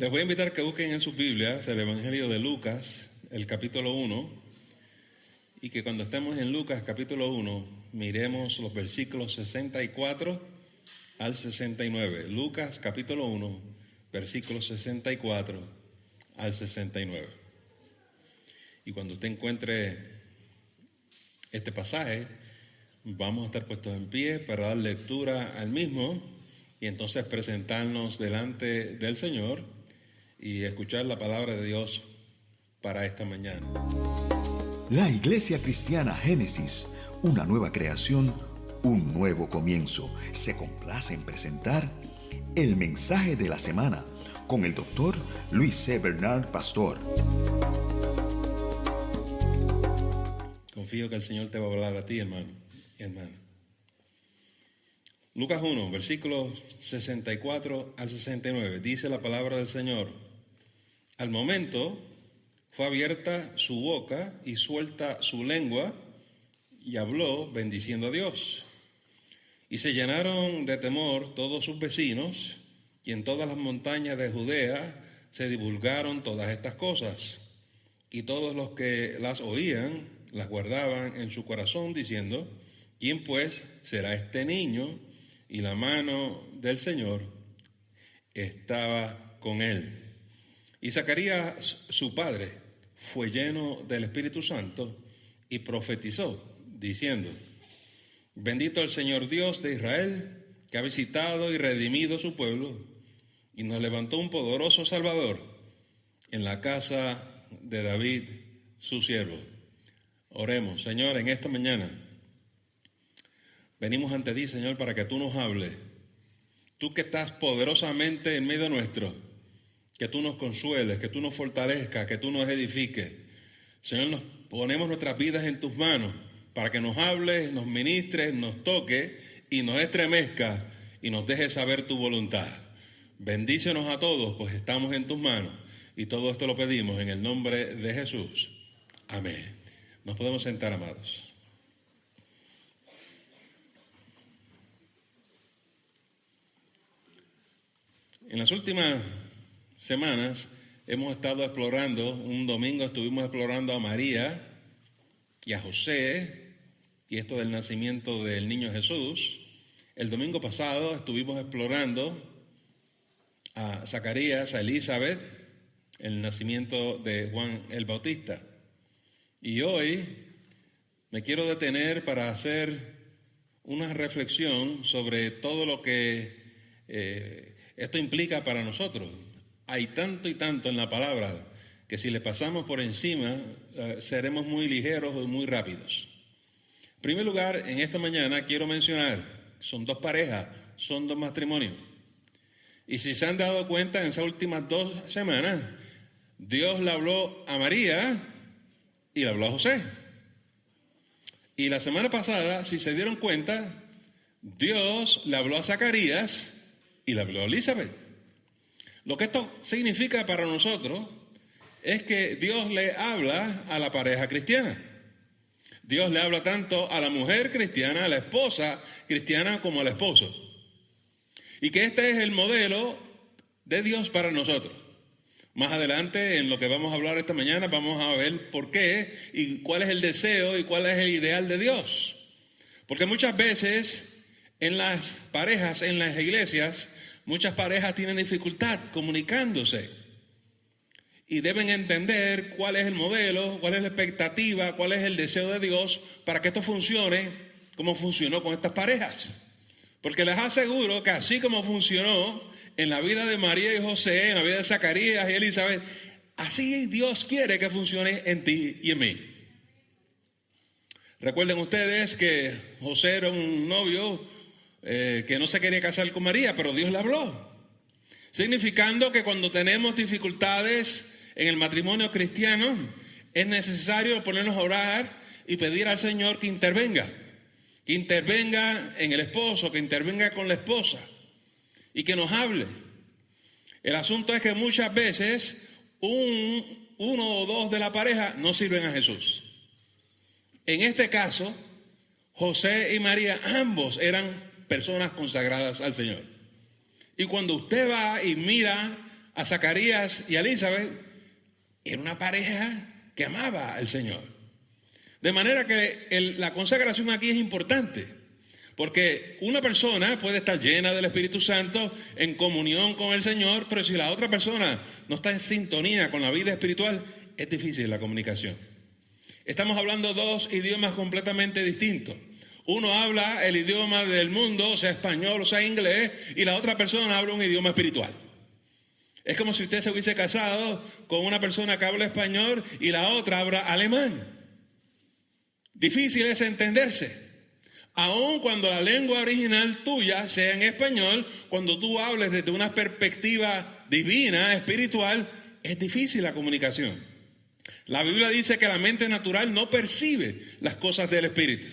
Les voy a invitar que busquen en sus Biblias el Evangelio de Lucas, el capítulo 1, y que cuando estemos en Lucas capítulo 1, miremos los versículos 64 al 69. Lucas capítulo 1, versículos 64 al 69. Y cuando usted encuentre este pasaje, vamos a estar puestos en pie para dar lectura al mismo y entonces presentarnos delante del Señor y escuchar la palabra de Dios para esta mañana. La Iglesia Cristiana Génesis, una nueva creación, un nuevo comienzo, se complace en presentar el mensaje de la semana con el doctor Luis C. Bernard Pastor. Confío que el Señor te va a hablar a ti, hermano y hermana. Lucas 1, versículos 64 al 69, dice la palabra del Señor. Al momento fue abierta su boca y suelta su lengua y habló bendiciendo a Dios. Y se llenaron de temor todos sus vecinos, y en todas las montañas de Judea se divulgaron todas estas cosas. Y todos los que las oían las guardaban en su corazón, diciendo: ¿quién pues será este niño? Y la mano del Señor estaba con él. Y Zacarías, su padre, fue lleno del Espíritu Santo y profetizó, diciendo: bendito el Señor Dios de Israel, que ha visitado y redimido su pueblo, y nos levantó un poderoso Salvador en la casa de David, su siervo. Oremos. Señor, en esta mañana venimos ante ti, Señor, para que tú nos hables. Tú que estás poderosamente en medio nuestro, que tú nos consueles, que tú nos fortalezcas, que tú nos edifiques. Señor, nos ponemos nuestras vidas en tus manos para que nos hables, nos ministres, nos toques y nos estremezcas y nos dejes saber tu voluntad. Bendícenos a todos, pues estamos en tus manos, y todo esto lo pedimos en el nombre de Jesús. Amén. Nos podemos sentar, amados. En las últimas semanas hemos estado explorando, un domingo estuvimos explorando a María y a José y esto del nacimiento del niño Jesús. El domingo pasado estuvimos explorando a Zacarías, a Elizabeth, el nacimiento de Juan el Bautista. Y hoy me quiero detener para hacer una reflexión sobre todo lo que esto implica para nosotros. Hay tanto y tanto en la palabra que si le pasamos por encima seremos muy ligeros o muy rápidos. En primer lugar, en esta mañana quiero mencionar, son dos parejas, son dos matrimonios. Y si se han dado cuenta, en esas últimas 2 semanas, Dios le habló a María y le habló a José. Y la semana pasada, si se dieron cuenta, Dios le habló a Zacarías y le habló a Elizabeth. Lo que esto significa para nosotros es que Dios le habla a la pareja cristiana. Dios le habla tanto a la mujer cristiana, a la esposa cristiana, como al esposo. Y que este es el modelo de Dios para nosotros. Más adelante, en lo que vamos a hablar esta mañana, vamos a ver por qué y cuál es el deseo y cuál es el ideal de Dios. Porque muchas veces en las parejas, en las iglesias, muchas parejas tienen dificultad comunicándose y deben entender cuál es el modelo, cuál es la expectativa, cuál es el deseo de Dios para que esto funcione como funcionó con estas parejas. Porque les aseguro que así como funcionó en la vida de María y José, en la vida de Zacarías y Elizabeth, así Dios quiere que funcione en ti y en mí. Recuerden ustedes que José era un novio que no se quería casar con María, pero Dios le habló, significando que cuando tenemos dificultades en el matrimonio cristiano, es necesario ponernos a orar y pedir al Señor que intervenga en el esposo, que intervenga con la esposa y que nos hable. El asunto es que muchas veces uno o dos de la pareja no sirven a Jesús. En este caso, José y María, ambos eran personas consagradas al Señor. Y cuando usted va y mira a Zacarías y a Elizabeth, era una pareja que amaba al Señor. De manera que la consagración aquí es importante, porque una persona puede estar llena del Espíritu Santo, en comunión con el Señor, pero si la otra persona no está en sintonía con la vida espiritual, es difícil la comunicación. Estamos hablando dos idiomas completamente distintos. Uno habla el idioma del mundo, sea español o sea inglés, y la otra persona habla un idioma espiritual. Es como si usted se hubiese casado con una persona que habla español y la otra habla alemán. Difícil es entenderse. Aun cuando la lengua original tuya sea en español, cuando tú hables desde una perspectiva divina, espiritual, es difícil la comunicación. La Biblia dice que la mente natural no percibe las cosas del Espíritu.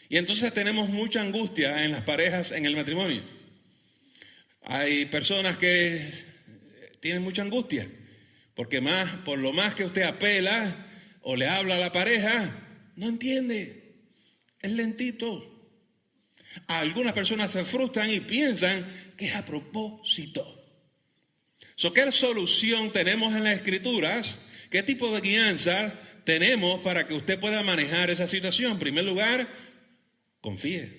Y entonces tenemos mucha angustia en las parejas, en el matrimonio. Hay personas que tienen mucha angustia, porque por lo más que usted apela o le habla a la pareja, no entiende, es lentito. Algunas personas se frustran y piensan que es a propósito. ¿Qué solución tenemos en las Escrituras? ¿Qué tipo de guianza tenemos para que usted pueda manejar esa situación? En primer lugar, confíe.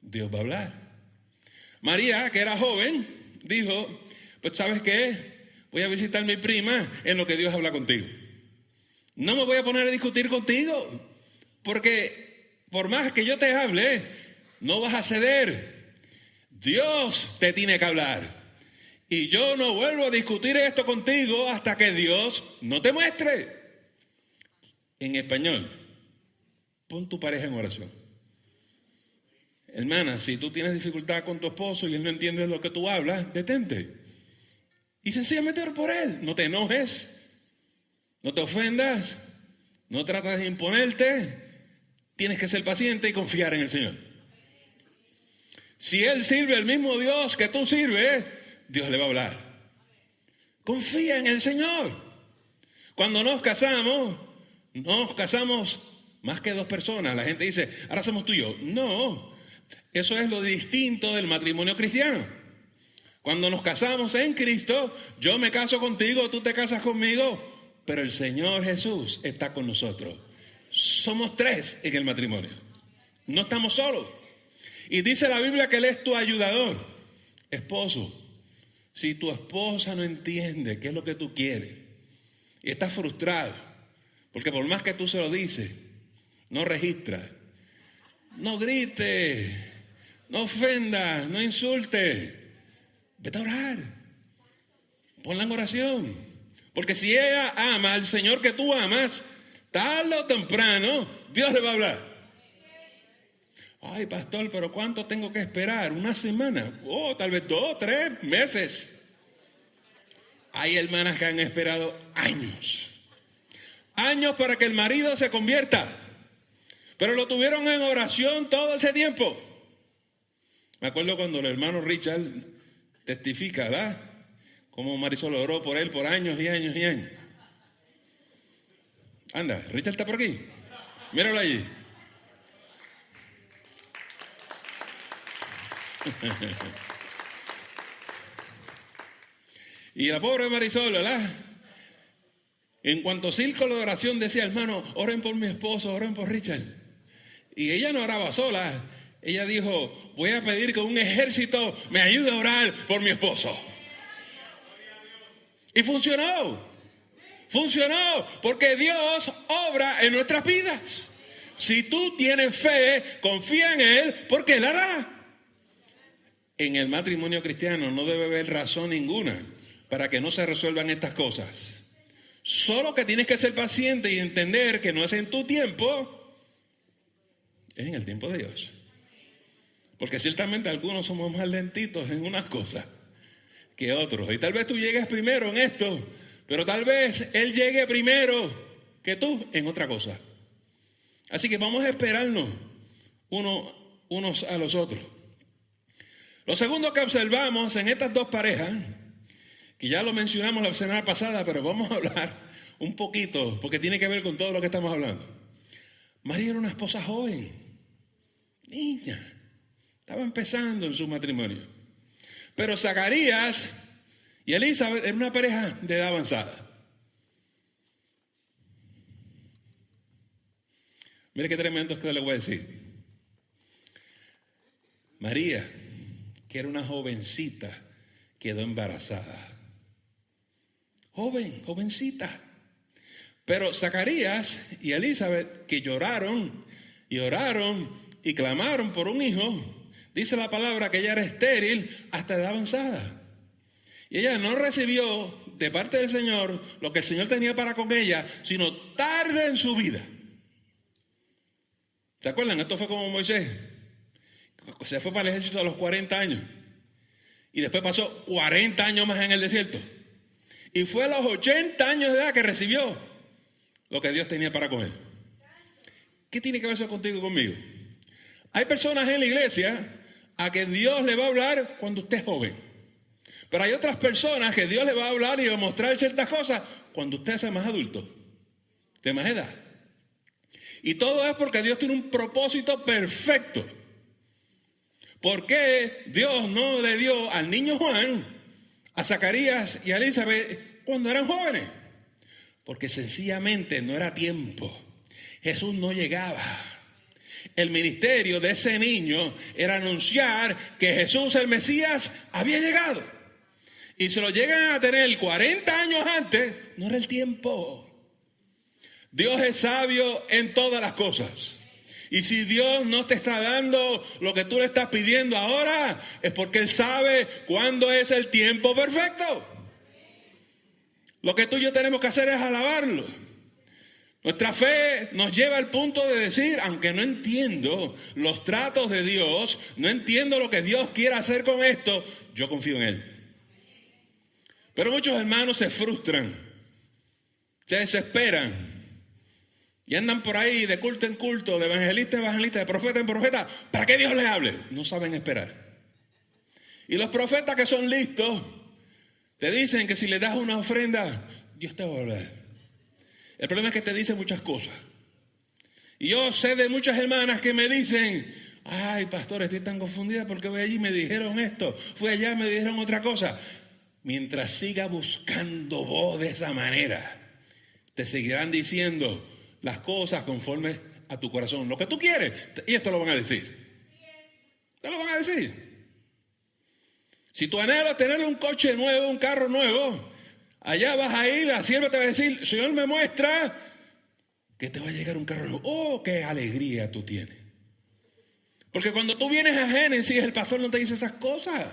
Dios va a hablar. María, que era joven, dijo, pues ¿sabes qué? Voy a visitar a mi prima en lo que Dios habla contigo. No me voy a poner a discutir contigo, porque por más que yo te hable, no vas a ceder. Dios te tiene que hablar. Y yo no vuelvo a discutir esto contigo hasta que Dios no te muestre. En español, pon tu pareja en oración. Hermana, si tú tienes dificultad con tu esposo y él no entiende lo que tú hablas, detente. Y sencillamente ora por él. No te enojes, no te ofendas, no tratas de imponerte. Tienes que ser paciente y confiar en el Señor. Si él sirve al mismo Dios que tú sirves, Dios le va a hablar. Confía en el Señor. Cuando nos casamos más que dos personas. La gente dice, ahora somos tú y yo. No, eso es lo distinto del matrimonio cristiano. Cuando nos casamos en Cristo, yo me caso contigo, tú te casas conmigo, pero el Señor Jesús está con nosotros. Somos tres en el matrimonio. No estamos solos. Y dice la Biblia que Él es tu ayudador. Esposo, si tu esposa no entiende qué es lo que tú quieres y estás frustrado, porque por más que tú se lo dices, no registra, no grites, no ofendas, no insultes. Vete a orar. Ponla en oración. Porque si ella ama al Señor que tú amas, tarde o temprano, Dios le va a hablar. Ay, pastor, pero ¿cuánto tengo que esperar? ¿Una semana? Tal vez 2, 3 meses. Hay hermanas que han esperado años. Años para que el marido se convierta. Pero lo tuvieron en oración todo ese tiempo. Me acuerdo cuando el hermano Richard testifica, ¿verdad? Como Marisol oró por él por años y años y años. Anda, Richard está por aquí. Míralo allí. Y la pobre Marisol, ¿verdad? En cuanto círculo de oración decía, hermano, oren por mi esposo, oren por Richard. Y ella no oraba sola. Ella dijo, voy a pedir que un ejército me ayude a orar por mi esposo. Y funcionó, porque Dios obra en nuestras vidas. Si tú tienes fe, confía en Él, porque Él hará. En el matrimonio cristiano no debe haber razón ninguna para que no se resuelvan estas cosas. Solo que tienes que ser paciente y entender que no es en tu tiempo, es en el tiempo de Dios. Porque ciertamente algunos somos más lentitos en unas cosas que otros. Y tal vez tú llegues primero en esto, pero tal vez Él llegue primero que tú en otra cosa. Así que vamos a esperarnos unos a los otros. Lo segundo que observamos en estas dos parejas, que ya lo mencionamos la semana pasada, pero vamos a hablar un poquito, porque tiene que ver con todo lo que estamos hablando. María era una esposa joven, niña, estaba empezando en su matrimonio. Pero Zacarías Y Elizabeth era una pareja de edad avanzada. Mire qué tremendo es que le voy a decir. María, que era una jovencita, quedó embarazada. Jovencita. Pero Zacarías y Elizabeth, que lloraron y oraron y clamaron por un hijo, dice la palabra que ella era estéril hasta edad avanzada. Y ella no recibió de parte del Señor lo que el Señor tenía para con ella, sino tarde en su vida. ¿Se acuerdan? Esto fue como Moisés. Se fue para el ejército a los 40 años. Y después pasó 40 años más en el desierto. Y fue a los 80 años de edad que recibió lo que Dios tenía para con él. ¿Qué tiene que ver eso contigo y conmigo? Hay personas en la iglesia a que Dios le va a hablar cuando usted es joven. Pero hay otras personas que Dios le va a hablar y va a mostrar ciertas cosas cuando usted sea más adulto, de más edad. Y todo es porque Dios tiene un propósito perfecto. ¿Por qué Dios no le dio al niño Juan, a Zacarías y a Elizabeth cuando eran jóvenes? Porque sencillamente no era tiempo. Jesús no llegaba. El ministerio de ese niño era anunciar que Jesús el Mesías había llegado. Y si lo llegan a tener 40 años antes, no era el tiempo. Dios es sabio en todas las cosas. Y si Dios no te está dando lo que tú le estás pidiendo ahora, es porque Él sabe cuándo es el tiempo perfecto. Lo que tú y yo tenemos que hacer es alabarlo. Nuestra fe nos lleva al punto de decir, aunque no entiendo los tratos de Dios, no entiendo lo que Dios quiere hacer con esto, yo confío en Él. Pero muchos hermanos se frustran, se desesperan. Y andan por ahí de culto en culto, de evangelista en evangelista, de profeta en profeta, para que Dios les hable. No saben esperar. Y los profetas que son listos, te dicen que si le das una ofrenda, Dios te va a hablar. El problema es que te dicen muchas cosas. Y yo sé de muchas hermanas que me dicen, ay pastor, estoy tan confundida porque voy allí y me dijeron esto, fui allá y me dijeron otra cosa. Mientras siga buscando vos de esa manera, te seguirán diciendo las cosas conforme a tu corazón. Lo que tú quieres, y esto lo van a decir. Te lo van a decir. Si tu anhelo es tener un coche nuevo, un carro nuevo, allá vas a ir, la sierva te va a decir, Señor me muestra que te va a llegar un carro nuevo. Oh, qué alegría tú tienes. Porque cuando tú vienes a Génesis, el pastor no te dice esas cosas.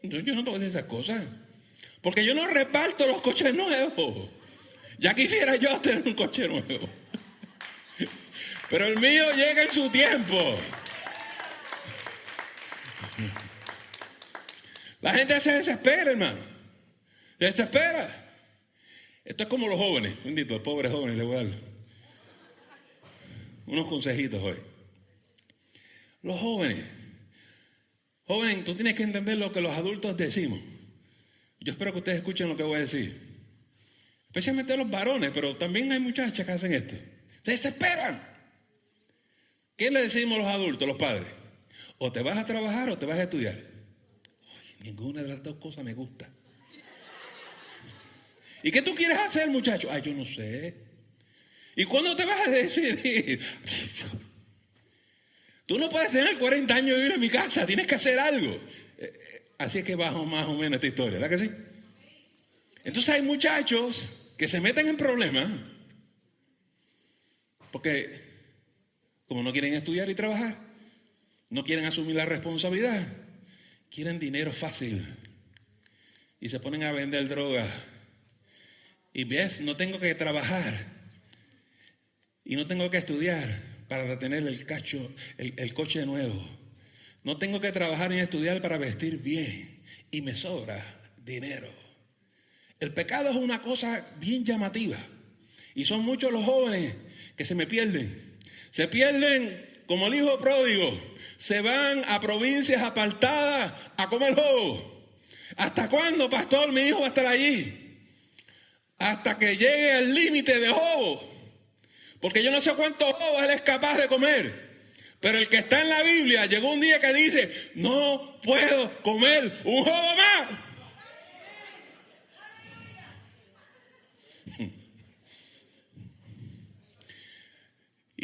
Yo no te voy a decir esas cosas. Porque yo no reparto los coches nuevos. Ya quisiera yo tener un coche nuevo. Pero el mío llega en su tiempo. La gente se desespera, hermano. Se desespera. Esto es como los jóvenes. Bendito, los pobres jóvenes, les voy a dar unos consejitos hoy. Los jóvenes. Joven, tú tienes que entender lo que los adultos decimos. Yo espero que ustedes escuchen lo que voy a decir. Especialmente los varones, pero también hay muchachas que hacen esto. Se desesperan. ¿Qué le decimos los adultos, los padres? O te vas a trabajar o te vas a estudiar. Ay, ninguna de las dos cosas me gusta. ¿Y qué tú quieres hacer, muchacho? Ay, yo no sé. ¿Y cuándo te vas a decidir? Tú no puedes tener 40 años y vivir en mi casa, tienes que hacer algo. Así es que bajo más o menos esta historia, ¿verdad que sí? Entonces hay muchachos que se meten en problemas porque como no quieren estudiar y trabajar, no quieren asumir la responsabilidad, quieren dinero fácil y se ponen a vender drogas. Y ves, no tengo que trabajar y no tengo que estudiar para tener el coche nuevo. No tengo que trabajar ni estudiar para vestir bien y me sobra dinero. El pecado es una cosa bien llamativa y son muchos los jóvenes que se me pierden. Se pierden como el hijo pródigo. Se van a provincias apartadas a comer jobo. ¿Hasta cuándo, pastor, mi hijo va a estar allí? Hasta que llegue al límite de jobo. Porque yo no sé cuántos jobos él es capaz de comer. Pero el que está en la Biblia llegó un día que dice, no puedo comer un jobo más.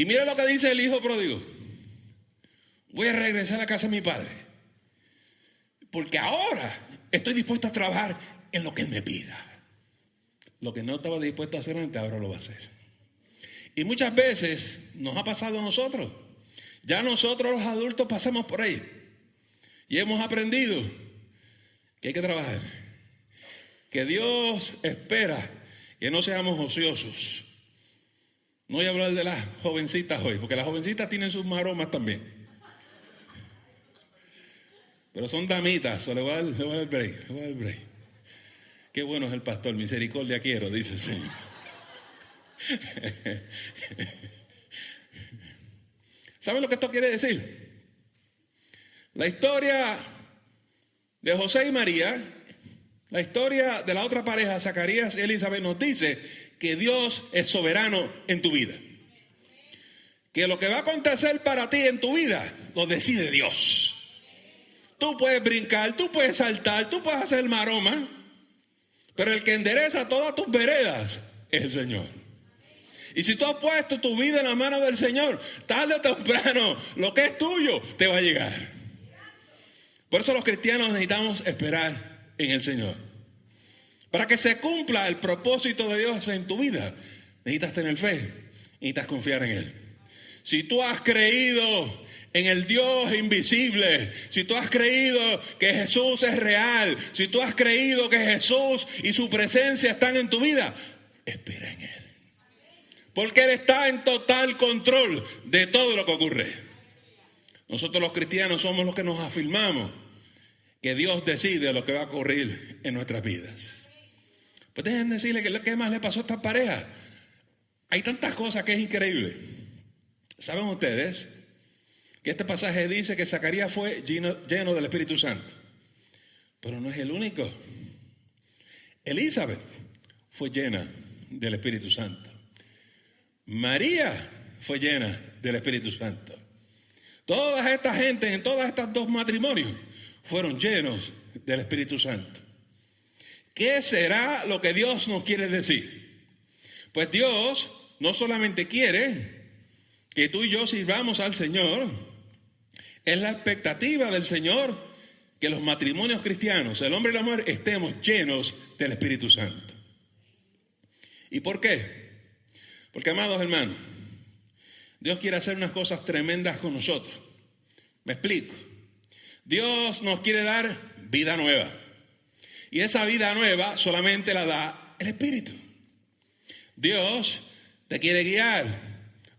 Y mira lo que dice el hijo pródigo. Voy a regresar a casa de mi padre, porque ahora estoy dispuesto a trabajar en lo que él me pida. Lo que no estaba dispuesto a hacer antes, ahora lo va a hacer. Y muchas veces nos ha pasado a nosotros. Ya nosotros los adultos pasamos por ahí y hemos aprendido que hay que trabajar, que Dios espera que no seamos ociosos. No voy a hablar de las jovencitas hoy, porque las jovencitas tienen sus maromas también, pero son damitas. Le voy a dar el break. Qué bueno es el pastor, misericordia quiero, dice el Señor. ¿Saben lo que esto quiere decir? La historia de José y María, la historia de la otra pareja, Zacarías y Elizabeth, nos dice que Dios es soberano en tu vida. Que lo que va a acontecer para ti en tu vida, lo decide Dios. Tú puedes brincar, tú puedes saltar, tú puedes hacer maroma, pero el que endereza todas tus veredas es el Señor. Y si tú has puesto tu vida en la mano del Señor, tarde o temprano, lo que es tuyo te va a llegar. Por eso los cristianos necesitamos esperar en el Señor. Para que se cumpla el propósito de Dios en tu vida, necesitas tener fe, necesitas confiar en Él. Si tú has creído en el Dios invisible, si tú has creído que Jesús es real, si tú has creído que Jesús y su presencia están en tu vida, espera en Él. Porque Él está en total control de todo lo que ocurre. Nosotros los cristianos somos los que nos afirmamos que Dios decide lo que va a ocurrir en nuestras vidas. Pues déjenme decirles que lo que más le pasó a esta pareja. Hay tantas cosas que es increíble. ¿Saben ustedes que este pasaje dice que Zacarías fue lleno del Espíritu Santo? Pero no es el único. Elizabeth fue llena del Espíritu Santo. María fue llena del Espíritu Santo. Toda esta gente en todos estos dos matrimonios fueron llenos del Espíritu Santo. ¿Qué será lo que Dios nos quiere decir? Pues Dios no solamente quiere que tú y yo sirvamos al Señor, es la expectativa del Señor que los matrimonios cristianos, el hombre y la mujer, estemos llenos del Espíritu Santo. ¿Y por qué? Porque, amados hermanos, Dios quiere hacer unas cosas tremendas con nosotros. Me explico. Dios nos quiere dar vida nueva. Y esa vida nueva solamente la da el Espíritu. Dios te quiere guiar,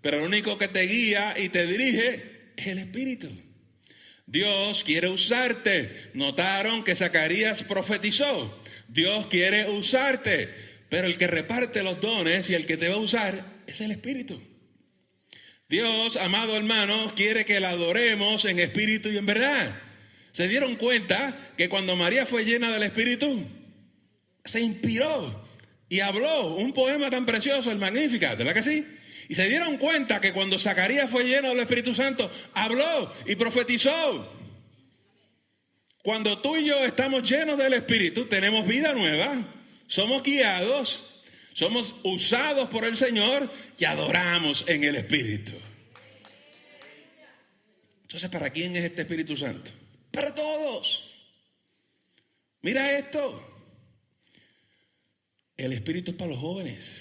pero lo único que te guía y te dirige es el Espíritu. Dios quiere usarte. Notaron que Zacarías profetizó. Dios quiere usarte, pero el que reparte los dones y el que te va a usar es el Espíritu. Dios, amado hermano, quiere que la adoremos en espíritu y en verdad. ¿Se dieron cuenta que cuando María fue llena del Espíritu, se inspiró y habló un poema tan precioso, el Magnificat, ¿verdad que sí? Y se dieron cuenta que cuando Zacarías fue lleno del Espíritu Santo, habló y profetizó. Cuando tú y yo estamos llenos del Espíritu, tenemos vida nueva, somos guiados, somos usados por el Señor y adoramos en el Espíritu. Entonces, ¿para quién es este Espíritu Santo? Para todos. Mira esto. El Espíritu es para los jóvenes.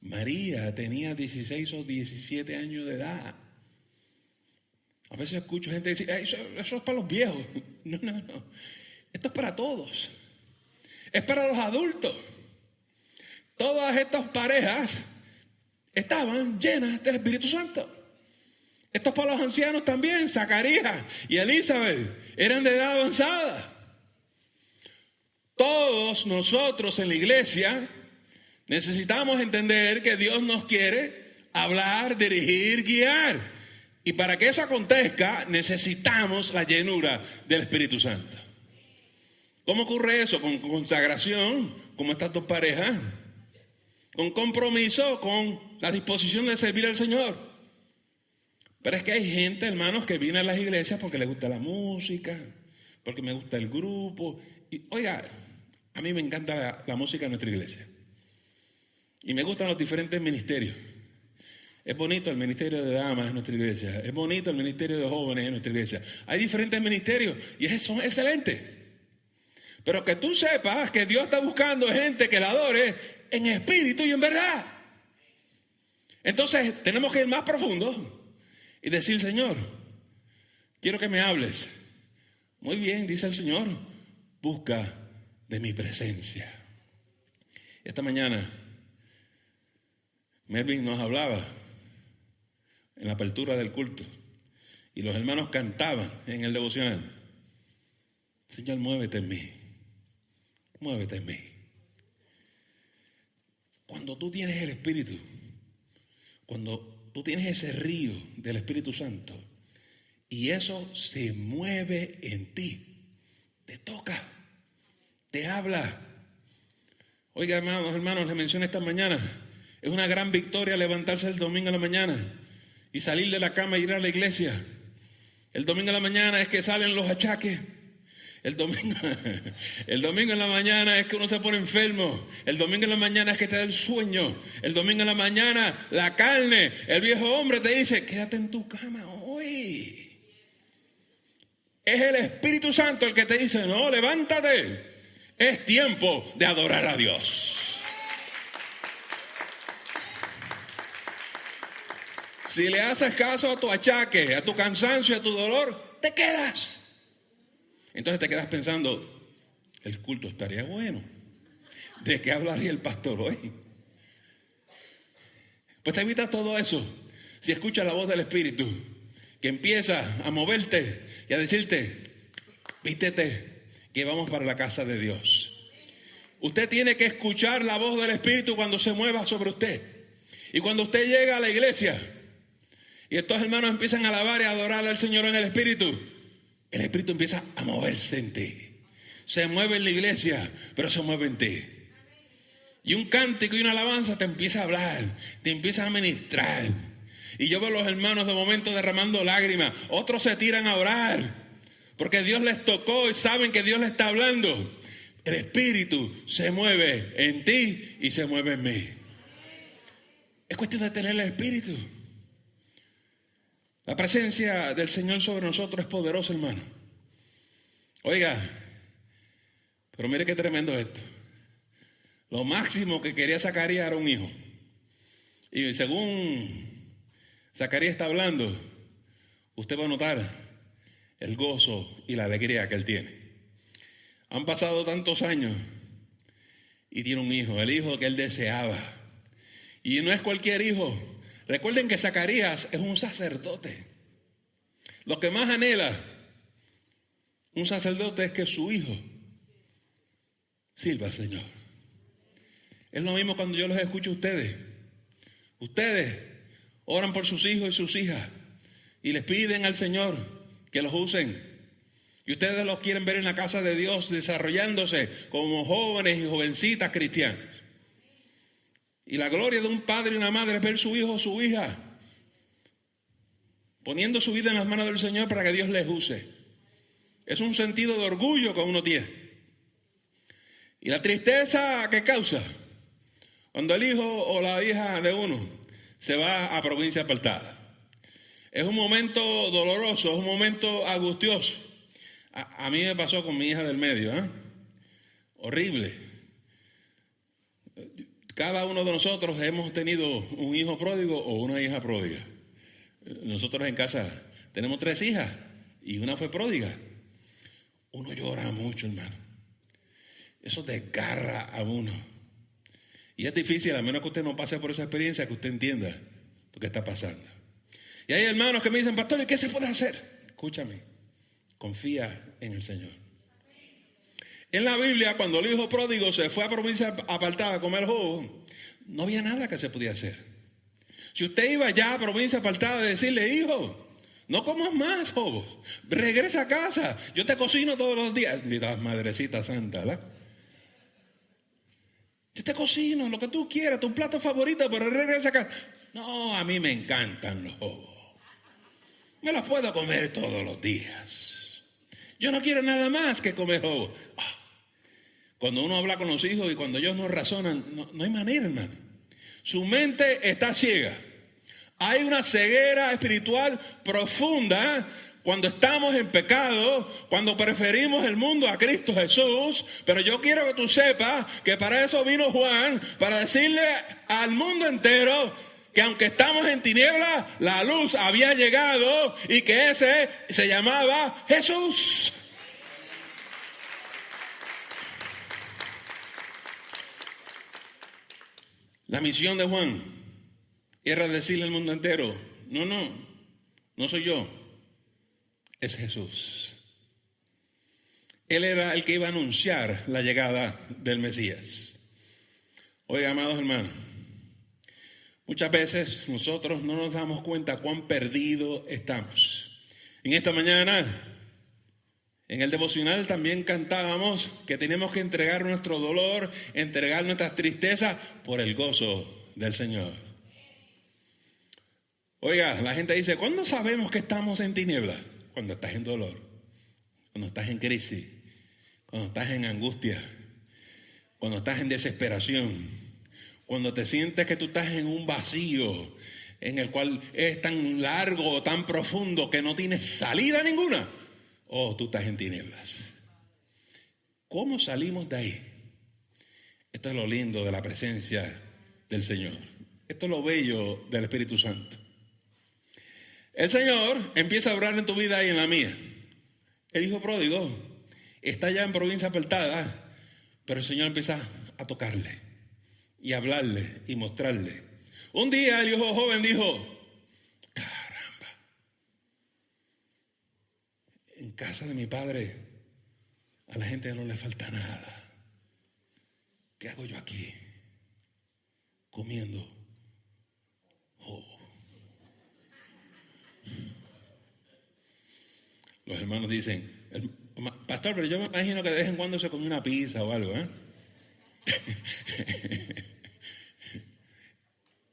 María tenía 16 o 17 años de edad. A veces escucho gente decir, eso es para los viejos. No. Esto es para todos. Es para los adultos. Todas estas parejas estaban llenas del Espíritu Santo. Esto es para los ancianos también. Zacarías y Elizabeth eran de edad avanzada. Todos nosotros en la iglesia necesitamos entender que Dios nos quiere hablar, dirigir, guiar. Y para que eso acontezca, necesitamos la llenura del Espíritu Santo. ¿Cómo ocurre eso? Con consagración, como estas dos parejas. Con compromiso, con la disposición de servir al Señor. Pero es que hay gente, hermanos, que viene a las iglesias porque les gusta la música, porque me gusta el grupo. Y, oiga, a mí me encanta la música en nuestra iglesia. Y me gustan los diferentes ministerios. Es bonito el ministerio de damas en nuestra iglesia. Es bonito el ministerio de jóvenes en nuestra iglesia. Hay diferentes ministerios y son excelentes. Pero que tú sepas que Dios está buscando gente que la adore en espíritu y en verdad. Entonces tenemos que ir más profundo y decir, Señor, quiero que me hables. Muy bien, dice el Señor, busca de mi presencia. Esta mañana Melvin nos hablaba en la apertura del culto y los hermanos cantaban en el devocional. Señor, muévete en mí, muévete en mí. Cuando tú tienes el Espíritu, cuando tú tienes ese río del Espíritu Santo y eso se mueve en ti, te toca, te habla. Oiga, hermanos, les mencioné esta mañana, es una gran victoria levantarse el domingo a la mañana y salir de la cama y ir a la iglesia. El domingo a la mañana es que salen los achaques. El domingo en la mañana es que uno se pone enfermo. El domingo en la mañana es que te da el sueño. El domingo en la mañana, la carne, el viejo hombre te dice, quédate en tu cama hoy. Es el Espíritu Santo el que te dice, no, levántate. Es tiempo de adorar a Dios. Si le haces caso a tu achaque, a tu cansancio, a tu dolor, te quedas. Entonces te quedas pensando, el culto estaría bueno. ¿De qué hablaría el pastor hoy? Pues te evitas todo eso si escuchas la voz del Espíritu, que empieza a moverte y a decirte, vístete, que vamos para la casa de Dios. Usted tiene que escuchar la voz del Espíritu cuando se mueva sobre usted. Y cuando usted llega a la iglesia y estos hermanos empiezan a alabar y a adorar al Señor en el Espíritu empieza a moverse en ti. Se mueve en la iglesia, pero se mueve en ti. Y un cántico y una alabanza te empieza a hablar, te empieza a ministrar. Y yo veo a los hermanos de momento derramando lágrimas. Otros se tiran a orar porque Dios les tocó y saben que Dios les está hablando. El Espíritu se mueve en ti y se mueve en mí. Es cuestión de tener el Espíritu. La presencia del Señor sobre nosotros es poderosa, hermano. Oiga, pero mire qué tremendo esto. Lo máximo que quería Zacarías era un hijo. Y según Zacarías está hablando, usted va a notar el gozo y la alegría que él tiene. Han pasado tantos años y tiene un hijo, el hijo que él deseaba. Y no es cualquier hijo. Recuerden que Zacarías es un sacerdote. Lo que más anhela un sacerdote es que su hijo sirva al Señor. Es lo mismo cuando yo los escucho a ustedes. Ustedes oran por sus hijos y sus hijas y les piden al Señor que los usen. Y ustedes los quieren ver en la casa de Dios desarrollándose como jóvenes y jovencitas cristianas. Y la gloria de un padre y una madre es ver su hijo o su hija poniendo su vida en las manos del Señor para que Dios les use. Es un sentido de orgullo que uno tiene. Y la tristeza que causa cuando el hijo o la hija de uno se va a provincia apartada. Es un momento doloroso, es un momento angustioso. A mí me pasó con mi hija del medio, horrible. Cada uno de nosotros hemos tenido un hijo pródigo o una hija pródiga. Nosotros en casa tenemos 3 hijas y una fue pródiga. Uno llora mucho, hermano. Eso desgarra a uno. Y es difícil, a menos que usted no pase por esa experiencia, que usted entienda lo que está pasando. Y hay hermanos que me dicen, pastor, ¿y qué se puede hacer? Escúchame, confía en el Señor. En la Biblia, cuando el hijo pródigo se fue a provincia apartada a comer jugo, no había nada que se podía hacer. Si usted iba ya a provincia apartada de decirle, hijo, no comas más, jugo, regresa a casa, yo te cocino todos los días. Ni la madrecita santa, ¿verdad? Yo te cocino lo que tú quieras, tu plato favorito, pero regresa a casa. No, a mí me encantan los jugos. Me los puedo comer todos los días. Yo no quiero nada más que comer jugo. Cuando uno habla con los hijos y cuando ellos no razonan, no hay manera, hermano. Su mente está ciega Hay una ceguera espiritual profunda cuando estamos en pecado, cuando preferimos el mundo a Cristo Jesús. Pero yo quiero que tú sepas que para eso vino Juan, para decirle al mundo entero que aunque estamos en tinieblas, la luz había llegado y que ese se llamaba Jesús. La misión de Juan era decirle al mundo entero, no soy yo, es Jesús. Él era el que iba a anunciar la llegada del Mesías. Oiga, amados hermanos, muchas veces nosotros no nos damos cuenta cuán perdidos estamos. En esta mañana, en el devocional también cantábamos que tenemos que entregar nuestro dolor, entregar nuestras tristezas por el gozo del Señor. Oiga, la gente dice, ¿cuándo sabemos que estamos en tinieblas? Cuando estás en dolor, cuando estás en crisis, cuando estás en angustia, cuando estás en desesperación, cuando te sientes que tú estás en un vacío en el cual es tan largo, tan profundo que no tienes salida ninguna. Oh, tú estás en tinieblas. ¿Cómo salimos de ahí? Esto es lo lindo de la presencia del Señor. Esto es lo bello del Espíritu Santo. El Señor empieza a obrar en tu vida y en la mía. El hijo pródigo está ya en provincia apartada, pero el Señor empieza a tocarle y hablarle y mostrarle. Un día el hijo joven dijo, en casa de mi padre a la gente no le falta nada. ¿Qué hago yo aquí? Comiendo. Los hermanos dicen, pastor, pero yo me imagino que de vez en cuando se come una pizza o algo, ¿eh?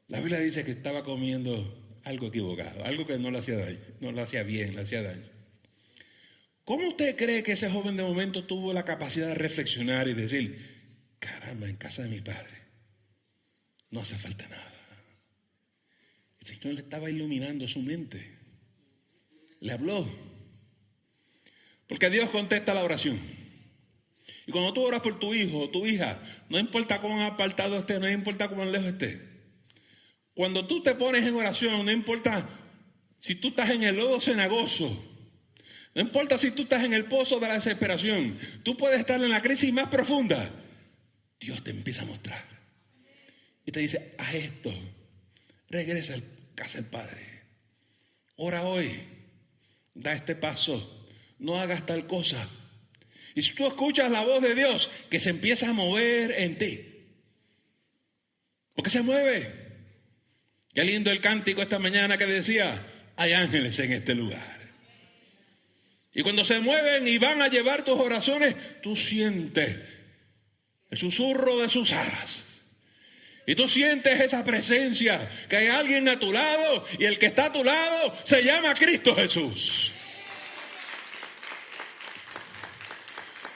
La Biblia dice que estaba comiendo algo equivocado, algo que no le hacía daño, no le hacía bien, le hacía daño. ¿Cómo usted cree que ese joven de momento tuvo la capacidad de reflexionar y decir, caramba, en casa de mi padre no hace falta nada? El Señor le estaba iluminando su mente. Le habló. Porque Dios contesta la oración. Y cuando tú oras por tu hijo o tu hija, no importa cuán apartado esté, no importa cuán lejos esté. Cuando tú te pones en oración, no importa si tú estás en el lodo cenagoso, no importa si tú estás en el pozo de la desesperación, tú puedes estar en la crisis más profunda. Dios te empieza a mostrar. Y te dice, haz esto, regresa a casa del Padre. Ora hoy, da este paso, no hagas tal cosa. Y si tú escuchas la voz de Dios, que se empieza a mover en ti. Porque se mueve. Qué lindo el cántico esta mañana que decía, hay ángeles en este lugar. Y cuando se mueven y van a llevar tus oraciones, tú sientes el susurro de sus alas. Y tú sientes esa presencia, que hay alguien a tu lado, y el que está a tu lado se llama Cristo Jesús.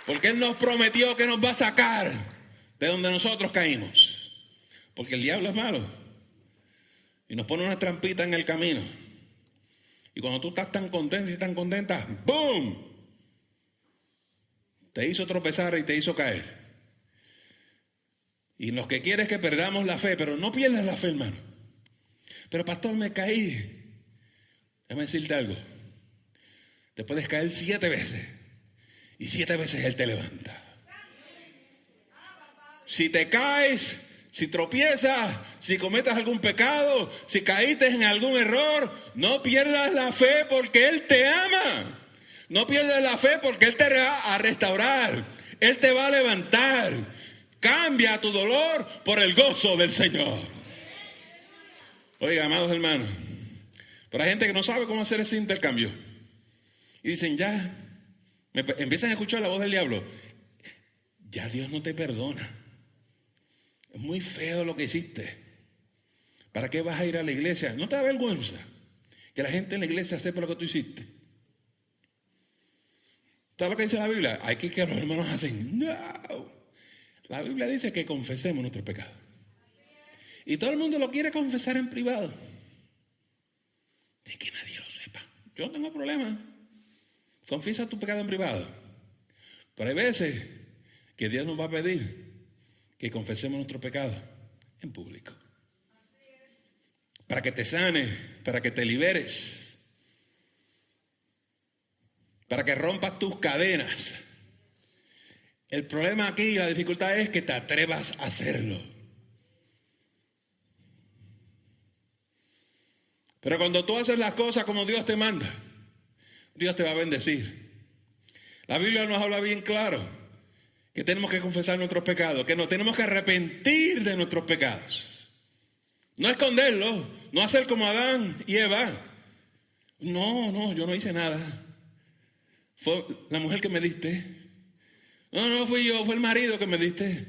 Porque Él nos prometió que nos va a sacar de donde nosotros caímos. Porque el diablo es malo. Y nos pone una trampita en el camino. Y cuando tú estás tan contento y tan contenta, ¡boom! Te hizo tropezar y te hizo caer. Y lo que quiere es que perdamos la fe, pero no pierdas la fe, hermano. Pero pastor, me caí. Déjame decirte algo. Te puedes caer 7 veces. Y 7 veces Él te levanta. Si te caes, si tropiezas, si cometas algún pecado, si caíste en algún error, no pierdas la fe porque Él te ama. No pierdas la fe porque Él te va a restaurar. Él te va a levantar. Cambia tu dolor por el gozo del Señor. Oiga, amados hermanos, pero hay gente que no sabe cómo hacer ese intercambio. Y dicen, ya, empiezan a escuchar la voz del diablo. Ya Dios no te perdona. Es muy feo lo que hiciste. ¿Para qué vas a ir a la iglesia? ¿No te da vergüenza que la gente en la iglesia sepa lo que tú hiciste? ¿Sabes lo que dice la Biblia? Hay que los hermanos hacen. No. La Biblia dice que confesemos nuestros pecados. Y todo el mundo lo quiere confesar en privado. de que nadie lo sepa. Yo no tengo problema. Confiesa tu pecado en privado. Pero hay veces que Dios nos va a pedir que confesemos nuestro pecado en público. Para que te sanes, para que te liberes, para que rompas tus cadenas. El problema aquí, la dificultad es que te atrevas a hacerlo. Pero cuando tú haces las cosas como Dios te manda, Dios te va a bendecir. La Biblia nos habla bien claro que tenemos que confesar nuestros pecados, que nos tenemos que arrepentir de nuestros pecados. No esconderlos, no hacer como Adán y Eva. No, yo no hice nada. Fue la mujer que me diste. No fui yo, fue el marido que me diste.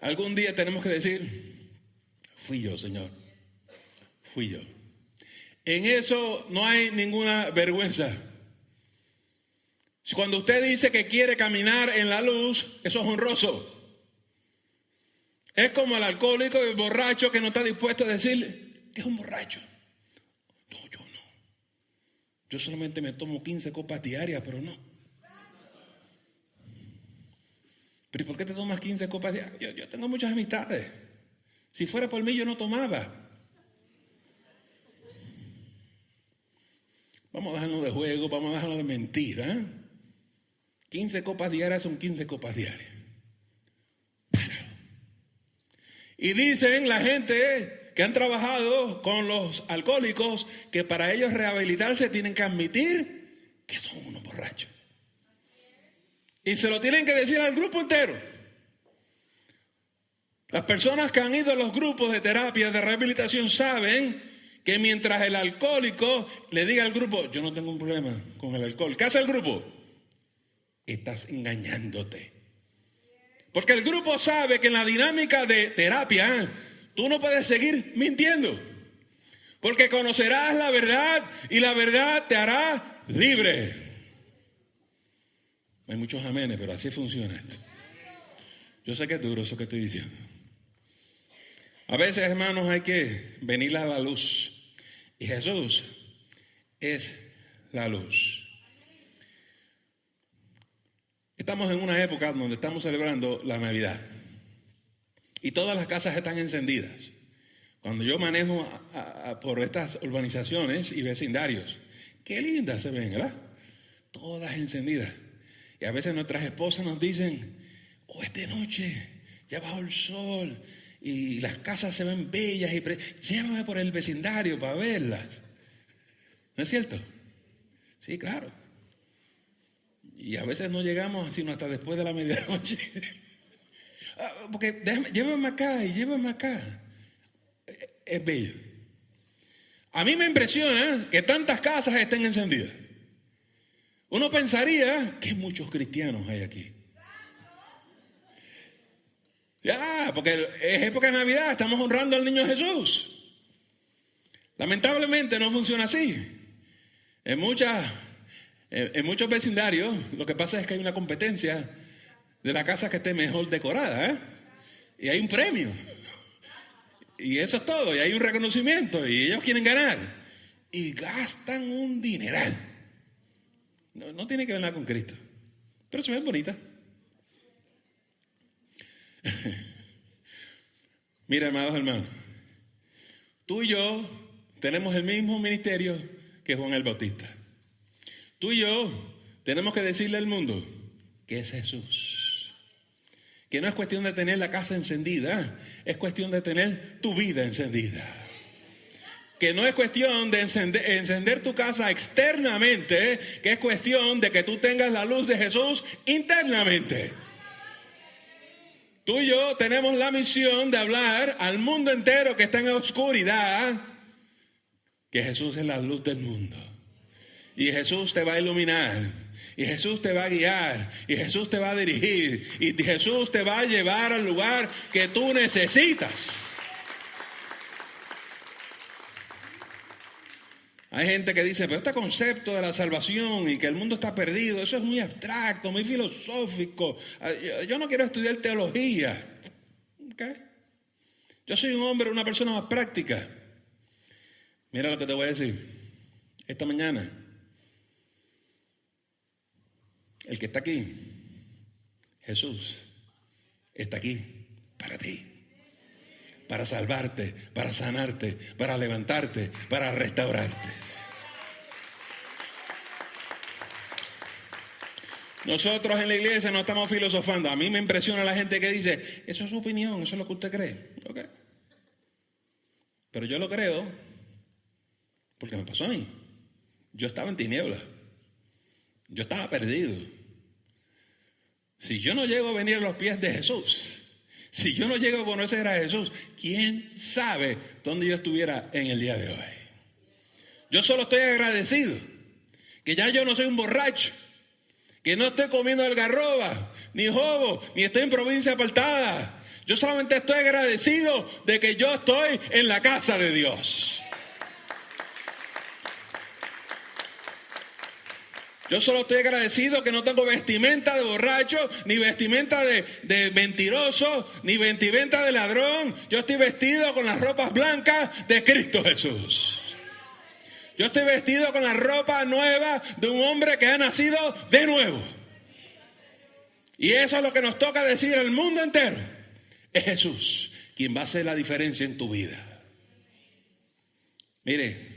Algún día tenemos que decir, fui yo, Señor. Fui yo. En eso no hay ninguna vergüenza. Cuando usted dice que quiere caminar en la luz, eso es honroso. Es como el alcohólico y el borracho que no está dispuesto a decir que es un borracho. No, yo no. Yo solamente me tomo 15 copas diarias, pero no. ¿Pero por qué te tomas 15 copas diarias? Yo tengo muchas amistades. Si fuera por mí, yo no tomaba. Vamos a dejarnos de juego, vamos a dejarnos de mentira. 15 copas diarias son 15 copas diarias. Y dicen la gente que han trabajado con los alcohólicos que para ellos rehabilitarse tienen que admitir que son unos borrachos. Y se lo tienen que decir al grupo entero. Las personas que han ido a los grupos de terapia, de rehabilitación, saben que mientras el alcohólico le diga al grupo, yo no tengo un problema con el alcohol, ¿qué hace el grupo? Estás engañándote. Porque el grupo sabe que en la dinámica de terapia tú no puedes seguir mintiendo. Porque conocerás la verdad y la verdad te hará libre. Hay muchos amenes, pero así funciona esto. Yo sé que es duro eso que estoy diciendo. A veces, hermanos, hay que venir a la luz. Y Jesús es la luz. Estamos en una época donde estamos celebrando la Navidad. Y todas las casas están encendidas. Cuando yo manejo por estas urbanizaciones y vecindarios, qué lindas se ven, ¿verdad? Todas encendidas. Y a veces nuestras esposas nos dicen, es de noche, ya bajó el sol y las casas se ven bellas y llévame por el vecindario para verlas. ¿No es cierto? Sí, claro. Y a veces no llegamos sino hasta después de la medianoche. Porque llévame acá y llévame acá. Es bello. A mí me impresiona que tantas casas estén encendidas. Uno pensaría que muchos cristianos hay aquí. Ya, porque es época de Navidad, estamos honrando al niño Jesús. Lamentablemente no funciona así. En muchos vecindarios lo que pasa es que hay una competencia de la casa que esté mejor decorada, ¿eh? Y hay un premio. Y eso es todo, y hay un reconocimiento, y ellos quieren ganar. Y gastan un dineral. No tiene que ver nada con Cristo. Pero se ven bonitas. Mira, amados hermanos, tú y yo tenemos el mismo ministerio que Juan el Bautista. Tú y yo tenemos que decirle al mundo que es Jesús. Que no es cuestión de tener la casa encendida, es cuestión de tener tu vida encendida. Que no es cuestión de encender tu casa externamente, que es cuestión de que tú tengas la luz de Jesús internamente. Tú y yo tenemos la misión de hablar al mundo entero que está en la oscuridad, que Jesús es la luz del mundo. Y Jesús te va a iluminar, y Jesús te va a guiar, y Jesús te va a dirigir, y Jesús te va a llevar al lugar que tú necesitas. Hay gente que dice, pero este concepto de la salvación y que el mundo está perdido, eso es muy abstracto, muy filosófico. Yo no quiero estudiar teología. ¿Okay? Yo soy un hombre, una persona más práctica. Mira lo que te voy a decir. Esta mañana, el que está aquí, Jesús, está aquí para ti. Para salvarte, para sanarte, para levantarte, para restaurarte. Nosotros en la iglesia no estamos filosofando. A mí me impresiona la gente que dice, eso es su opinión, eso es lo que usted cree. Okay. Pero yo lo creo porque me pasó a mí. Yo estaba en tinieblas. Yo estaba perdido. Si yo no llego a venir a los pies de Jesús, si yo no llego a conocer a Jesús, ¿quién sabe dónde yo estuviera en el día de hoy? Yo solo estoy agradecido que ya yo no soy un borracho, que no estoy comiendo algarroba, ni jobo, ni estoy en provincia apartada. Yo solamente estoy agradecido de que yo estoy en la casa de Dios. Yo solo estoy agradecido que no tengo vestimenta de borracho, ni vestimenta de mentiroso, ni vestimenta de ladrón. Yo estoy vestido con las ropas blancas de Cristo Jesús. Yo estoy vestido con la ropa nueva de un hombre que ha nacido de nuevo. Y eso es lo que nos toca decir al mundo entero. Es Jesús quien va a hacer la diferencia en tu vida. Mire,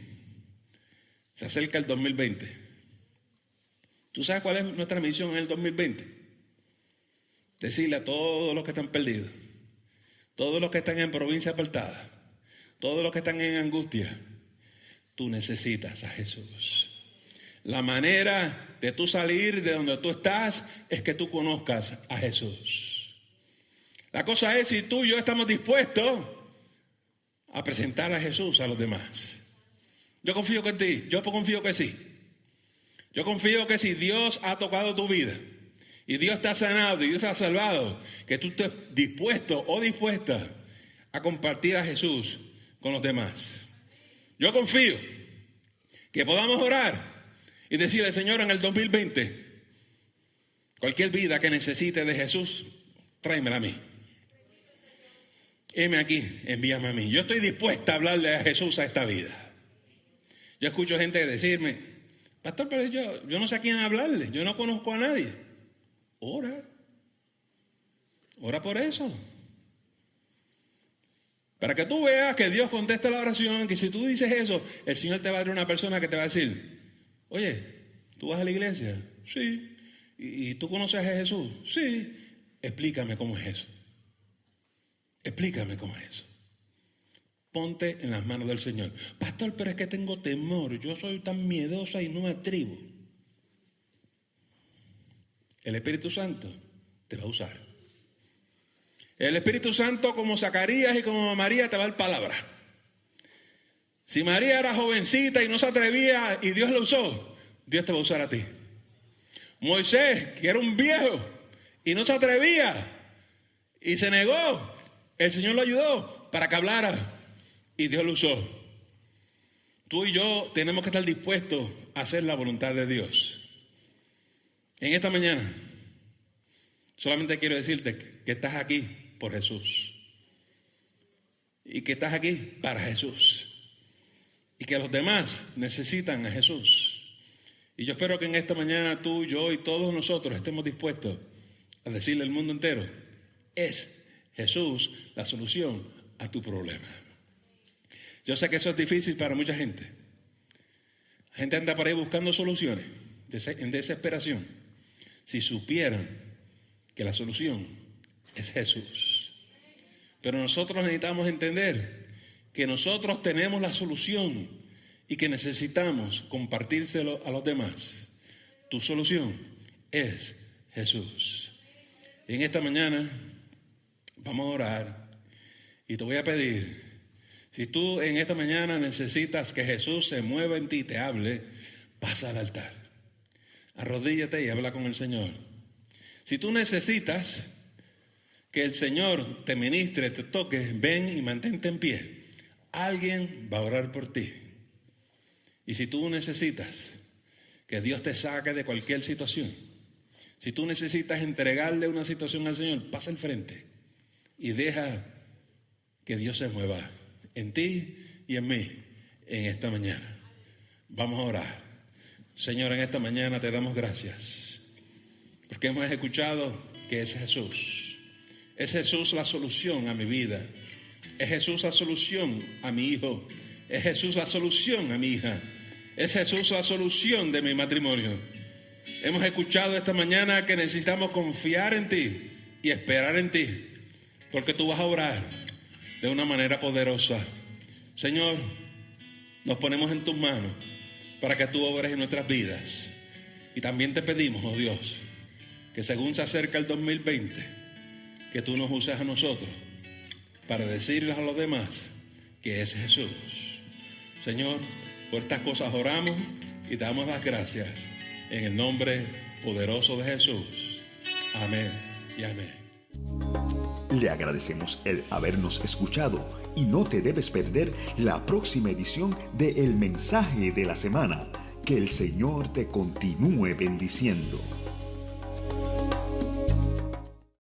se acerca el 2020. ¿Tú sabes cuál es nuestra misión en el 2020? Decirle a todos los que están perdidos, todos los que están en provincia apartada, todos los que están en angustia, tú necesitas a Jesús. La manera de tú salir de donde tú estás es que tú conozcas a Jesús. La cosa es si tú y yo estamos dispuestos a presentar a Jesús a los demás. Yo confío en ti, yo confío que sí. Yo confío que si Dios ha tocado tu vida y Dios te ha sanado y Dios te ha salvado, que tú estés dispuesto o dispuesta a compartir a Jesús con los demás. Yo confío que podamos orar y decirle, Señor, en el 2020, cualquier vida que necesite de Jesús, tráemela a mí. Heme aquí, envíame a mí. Yo estoy dispuesta a hablarle a Jesús a esta vida. Yo escucho gente decirme, pastor, pero yo no sé a quién hablarle, yo no conozco a nadie. Ora por eso. Para que tú veas que Dios contesta la oración, que si tú dices eso, el Señor te va a dar una persona que te va a decir, oye, ¿tú vas a la iglesia? Sí. ¿Y tú conoces a Jesús? Sí. Explícame cómo es eso. Explícame cómo es eso. Ponte en las manos del Señor. Pastor, pero es que tengo temor. Yo soy tan miedosa y no me atrevo. El Espíritu Santo te va a usar. El Espíritu Santo, como Zacarías y como María, te va a dar palabra. Si María era jovencita y no se atrevía y Dios la usó, Dios te va a usar a ti. Moisés, que era un viejo y no se atrevía y se negó, el Señor lo ayudó para que hablara. Y Dios lo usó. Tú y yo tenemos que estar dispuestos a hacer la voluntad de Dios. En esta mañana, solamente quiero decirte que estás aquí por Jesús. Y que estás aquí para Jesús. Y que los demás necesitan a Jesús. Y yo espero que en esta mañana tú, yo y todos nosotros estemos dispuestos a decirle al mundo entero, es Jesús la solución a tu problema. Yo sé que eso es difícil para mucha gente. La gente anda por ahí buscando soluciones, en desesperación. Si supieran que la solución es Jesús. Pero nosotros necesitamos entender que nosotros tenemos la solución y que necesitamos compartírselo a los demás. Tu solución es Jesús. Y en esta mañana vamos a orar y te voy a pedir, si tú en esta mañana necesitas que Jesús se mueva en ti y te hable, pasa al altar. Arrodíllate y habla con el Señor. Si tú necesitas que el Señor te ministre, te toque, ven y mantente en pie. Alguien va a orar por ti. Y si tú necesitas que Dios te saque de cualquier situación, si tú necesitas entregarle una situación al Señor, pasa al frente y deja que Dios se mueva en ti y en mí en esta mañana. Vamos a orar. Señor, en esta mañana te damos gracias porque hemos escuchado que es Jesús. Es Jesús la solución a mi vida. Es Jesús la solución a mi hijo. Es Jesús la solución a mi hija. Es Jesús la solución de mi matrimonio. Hemos escuchado esta mañana que necesitamos confiar en ti y esperar en ti, porque tú vas a obrar de una manera poderosa. Señor, nos ponemos en tus manos para que tú obres en nuestras vidas. Y también te pedimos, oh Dios, que según se acerca el 2020, que tú nos uses a nosotros para decirles a los demás que es Jesús. Señor, por estas cosas oramos y te damos las gracias en el nombre poderoso de Jesús. Amén y amén. Le agradecemos el habernos escuchado y no te debes perder la próxima edición de El Mensaje de la Semana. Que el Señor te continúe bendiciendo.